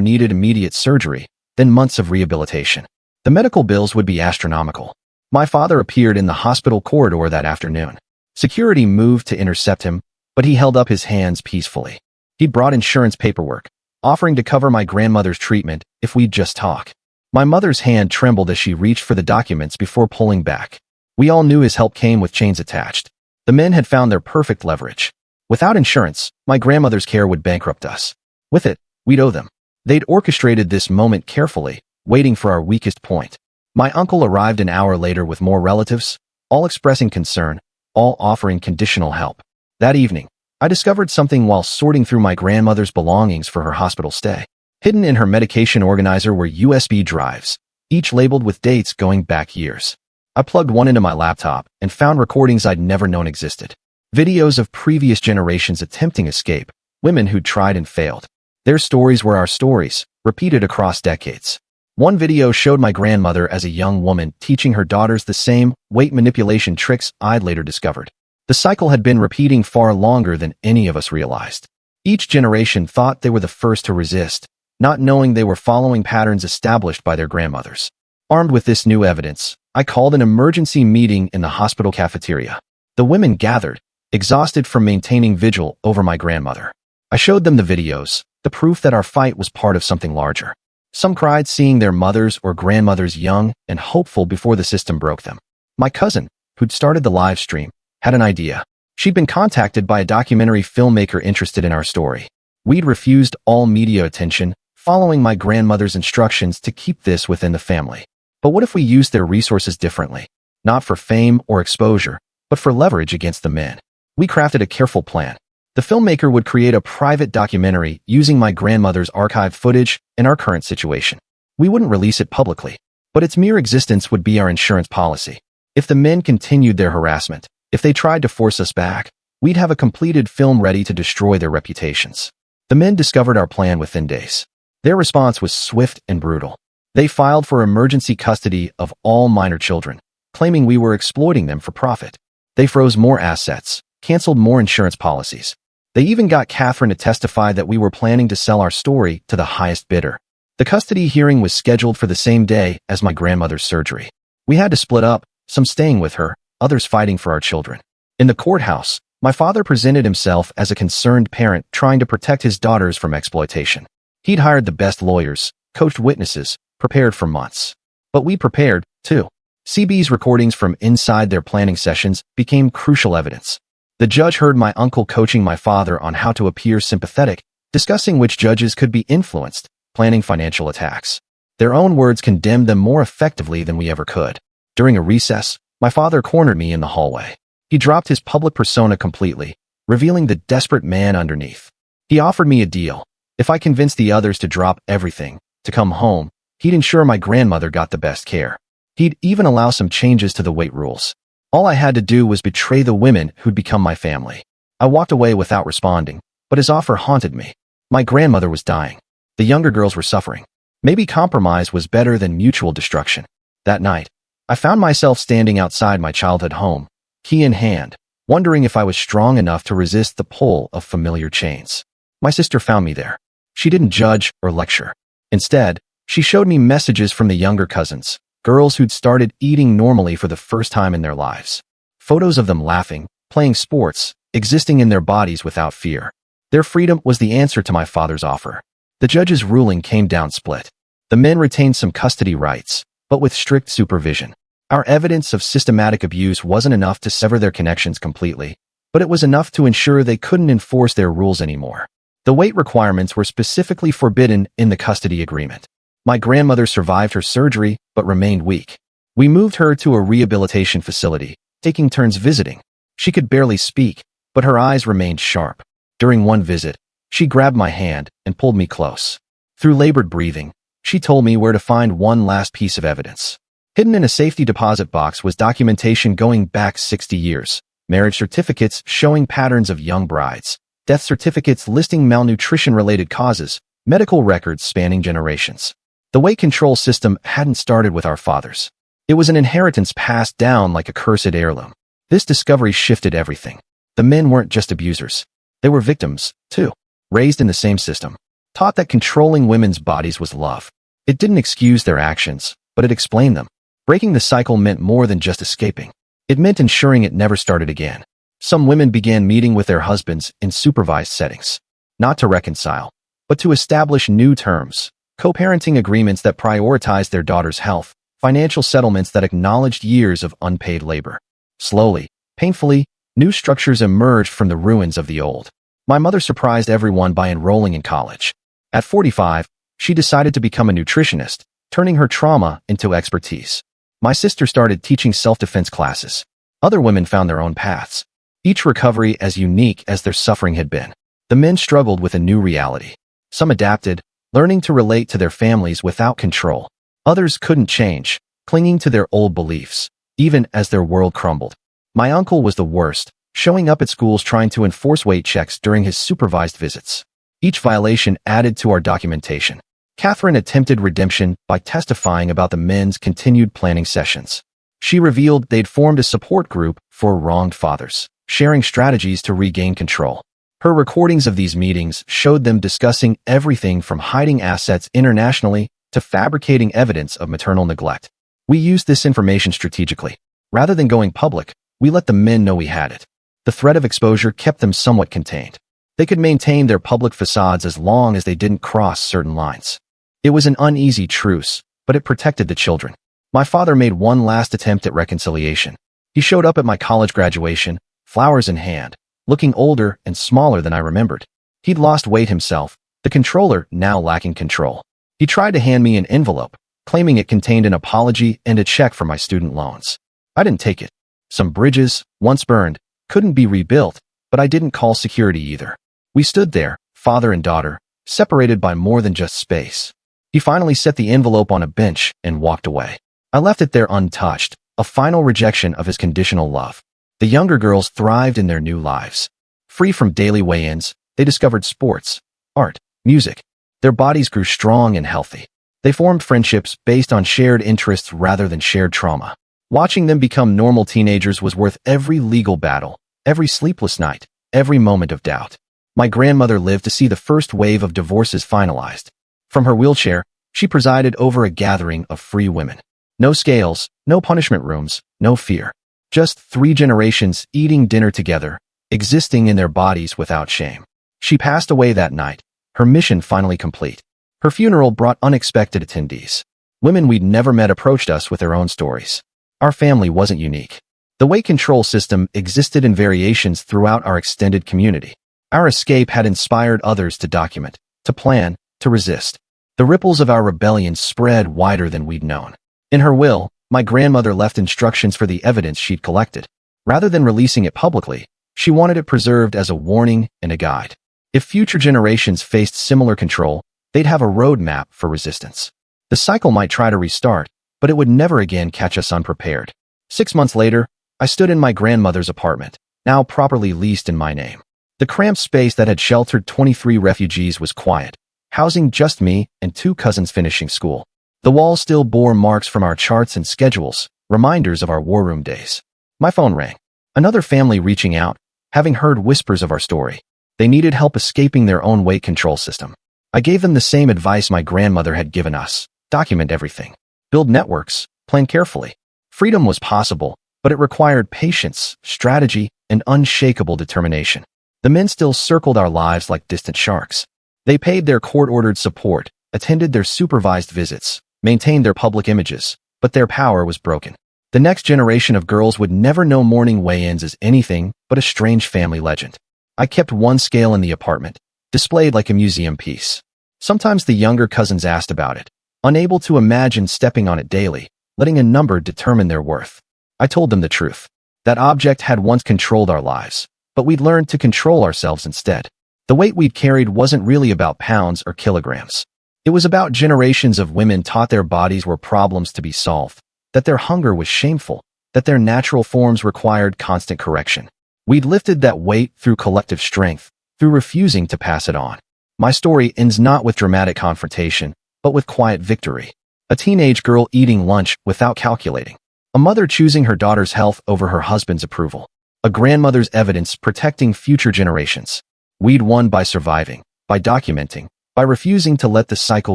Speaker 1: needed immediate surgery, then months of rehabilitation. The medical bills would be astronomical. My father appeared in the hospital corridor that afternoon. Security moved to intercept him, but he held up his hands peacefully. He brought insurance paperwork, offering to cover my grandmother's treatment if we'd just talk. My mother's hand trembled as she reached for the documents before pulling back. We all knew his help came with chains attached. The men had found their perfect leverage. Without insurance, my grandmother's care would bankrupt us. With it, we'd owe them. They'd orchestrated this moment carefully, waiting for our weakest point. My uncle arrived an hour later with more relatives, all expressing concern, all offering conditional help. That evening, I discovered something while sorting through my grandmother's belongings for her hospital stay. Hidden in her medication organizer were USB drives, each labeled with dates going back years. I plugged one into my laptop and found recordings I'd never known existed. Videos of previous generations attempting escape, women who'd tried and failed. Their stories were our stories, repeated across decades. One video showed my grandmother as a young woman teaching her daughters the same weight manipulation tricks I'd later discovered. The cycle had been repeating far longer than any of us realized. Each generation thought they were the first to resist, not knowing they were following patterns established by their grandmothers. Armed with this new evidence, I called an emergency meeting in the hospital cafeteria. The women gathered, exhausted from maintaining vigil over my grandmother. I showed them the videos, the proof that our fight was part of something larger. Some cried seeing their mothers or grandmothers young and hopeful before the system broke them. My cousin, who'd started the live stream, had an idea. She'd been contacted by a documentary filmmaker interested in our story. We'd refused all media attention, following my grandmother's instructions to keep this within the family. But what if we used their resources differently? Not for fame or exposure, but for leverage against the men. We crafted a careful plan. The filmmaker would create a private documentary using my grandmother's archived footage and our current situation. We wouldn't release it publicly, but its mere existence would be our insurance policy. If the men continued their harassment, if they tried to force us back, we'd have a completed film ready to destroy their reputations. The men discovered our plan within days. Their response was swift and brutal. They filed for emergency custody of all minor children, claiming we were exploiting them for profit. They froze more assets, canceled more insurance policies. They even got Catherine to testify that we were planning to sell our story to the highest bidder. The custody hearing was scheduled for the same day as my grandmother's surgery. We had to split up, some staying with her, others fighting for our children. In the courthouse, my father presented himself as a concerned parent trying to protect his daughters from exploitation. He'd hired the best lawyers, coached witnesses, prepared for months. But we prepared, too. CB's recordings from inside their planning sessions became crucial evidence. The judge heard my uncle coaching my father on how to appear sympathetic, discussing which judges could be influenced, planning financial attacks. Their own words condemned them more effectively than we ever could. During a recess, my father cornered me in the hallway. He dropped his public persona completely, revealing the desperate man underneath. He offered me a deal. If I convinced the others to drop everything, to come home, he'd ensure my grandmother got the best care. He'd even allow some changes to the weight rules. All I had to do was betray the women who'd become my family. I walked away without responding, but his offer haunted me. My grandmother was dying. The younger girls were suffering. Maybe compromise was better than mutual destruction. That night, I found myself standing outside my childhood home, key in hand, wondering if I was strong enough to resist the pull of familiar chains. My sister found me there. She didn't judge or lecture. Instead, she showed me messages from the younger cousins, girls who'd started eating normally for the first time in their lives. Photos of them laughing, playing sports, existing in their bodies without fear. Their freedom was the answer to my father's offer. The judge's ruling came down split. The men retained some custody rights, but with strict supervision. Our evidence of systematic abuse wasn't enough to sever their connections completely, but it was enough to ensure they couldn't enforce their rules anymore. The weight requirements were specifically forbidden in the custody agreement. My grandmother survived her surgery, but remained weak. We moved her to a rehabilitation facility, taking turns visiting, She could barely speak, but her eyes remained sharp. During one visit, she grabbed my hand and pulled me close. Through labored breathing, she told me where to find one last piece of evidence. Hidden in a safety deposit box was documentation going back 60 years, marriage certificates showing patterns of young brides, death certificates listing malnutrition-related causes, medical records spanning generations. The weight control system hadn't started with our fathers. It was an inheritance passed down like a cursed heirloom. This discovery shifted everything. The men weren't just abusers. They were victims, too. Raised in the same system. Taught that controlling women's bodies was love. It didn't excuse their actions, but it explained them. Breaking the cycle meant more than just escaping. It meant ensuring it never started again. Some women began meeting with their husbands in supervised settings. Not to reconcile, but to establish new terms. Co-parenting agreements that prioritized their daughter's health. Financial settlements that acknowledged years of unpaid labor. Slowly, painfully, new structures emerged from the ruins of the old. My mother surprised everyone by enrolling in college. At 45, she decided to become a nutritionist, turning her trauma into expertise. My sister started teaching self-defense classes. Other women found their own paths, each recovery as unique as their suffering had been. The men struggled with a new reality. Some adapted, learning to relate to their families without control. Others couldn't change, clinging to their old beliefs, even as their world crumbled. My uncle was the worst, showing up at schools trying to enforce weight checks during his supervised visits. Each violation added to our documentation. Catherine attempted redemption by testifying about the men's continued planning sessions. She revealed they'd formed a support group for wronged fathers, sharing strategies to regain control. Her recordings of these meetings showed them discussing everything from hiding assets internationally to fabricating evidence of maternal neglect. We used this information strategically. Rather than going public, we let the men know we had it. The threat of exposure kept them somewhat contained. They could maintain their public facades as long as they didn't cross certain lines. It was an uneasy truce, but it protected the children. My father made one last attempt at reconciliation. He showed up at my college graduation, flowers in hand, looking older and smaller than I remembered. He'd lost weight himself, the controller now lacking control. He tried to hand me an envelope, claiming it contained an apology and a check for my student loans. I didn't take it. Some bridges, once burned, couldn't be rebuilt, but I didn't call security either. We stood there, father and daughter, separated by more than just space. He finally set the envelope on a bench and walked away. I left it there untouched, a final rejection of his conditional love. The younger girls thrived in their new lives. Free from daily weigh-ins, they discovered sports, art, music. Their bodies grew strong and healthy. They formed friendships based on shared interests rather than shared trauma. Watching them become normal teenagers was worth every legal battle, every sleepless night, every moment of doubt. My grandmother lived to see the first wave of divorces finalized. From her wheelchair, she presided over a gathering of free women. No scales, no punishment rooms, no fear. Just 3 generations eating dinner together, existing in their bodies without shame. She passed away that night, her mission finally complete. Her funeral brought unexpected attendees. Women we'd never met approached us with their own stories. Our family wasn't unique. The weight control system existed in variations throughout our extended community. Our escape had inspired others to document, to plan, to resist. The ripples of our rebellion spread wider than we'd known. In her will, my grandmother left instructions for the evidence she'd collected. Rather than releasing it publicly, she wanted it preserved as a warning and a guide. If future generations faced similar control, they'd have a roadmap for resistance. The cycle might try to restart, but it would never again catch us unprepared. 6 months later, I stood in my grandmother's apartment, now properly leased in my name. The cramped space that had sheltered 23 refugees was quiet, housing just me and 2 cousins finishing school. The walls still bore marks from our charts and schedules, reminders of our war room days. My phone rang. Another family reaching out, having heard whispers of our story. They needed help escaping their own weight control system. I gave them the same advice my grandmother had given us. Document everything. Build networks. Plan carefully. Freedom was possible, but it required patience, strategy, and unshakable determination. The men still circled our lives like distant sharks. They paid their court-ordered support, attended their supervised visits, maintained their public images, but their power was broken. The next generation of girls would never know morning weigh-ins as anything but a strange family legend. I kept one scale in the apartment, displayed like a museum piece. Sometimes the younger cousins asked about it, unable to imagine stepping on it daily, letting a number determine their worth. I told them the truth. That object had once controlled our lives, but we'd learned to control ourselves instead. The weight we'd carried wasn't really about pounds or kilograms. It was about generations of women taught their bodies were problems to be solved, that their hunger was shameful, that their natural forms required constant correction. We'd lifted that weight through collective strength, through refusing to pass it on. My story ends not with dramatic confrontation, but with quiet victory. A teenage girl eating lunch without calculating. A mother choosing her daughter's health over her husband's approval. A grandmother's evidence protecting future generations. We'd won by surviving, by documenting, by refusing to let the cycle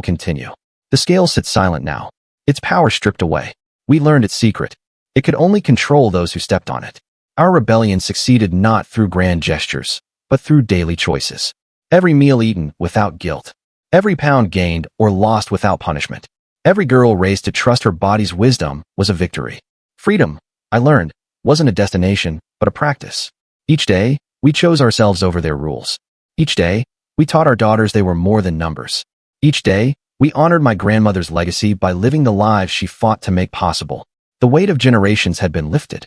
Speaker 1: continue. The scale sits silent now, its power stripped away. We learned its secret. It could only control those who stepped on it. Our rebellion succeeded not through grand gestures, but through daily choices. Every meal eaten without guilt. Every pound gained or lost without punishment. Every girl raised to trust her body's wisdom was a victory. Freedom, I learned, wasn't a destination, but a practice. Each day, we chose ourselves over their rules. Each day, we taught our daughters they were more than numbers. Each day, we honored my grandmother's legacy by living the lives she fought to make possible. The weight of generations had been lifted.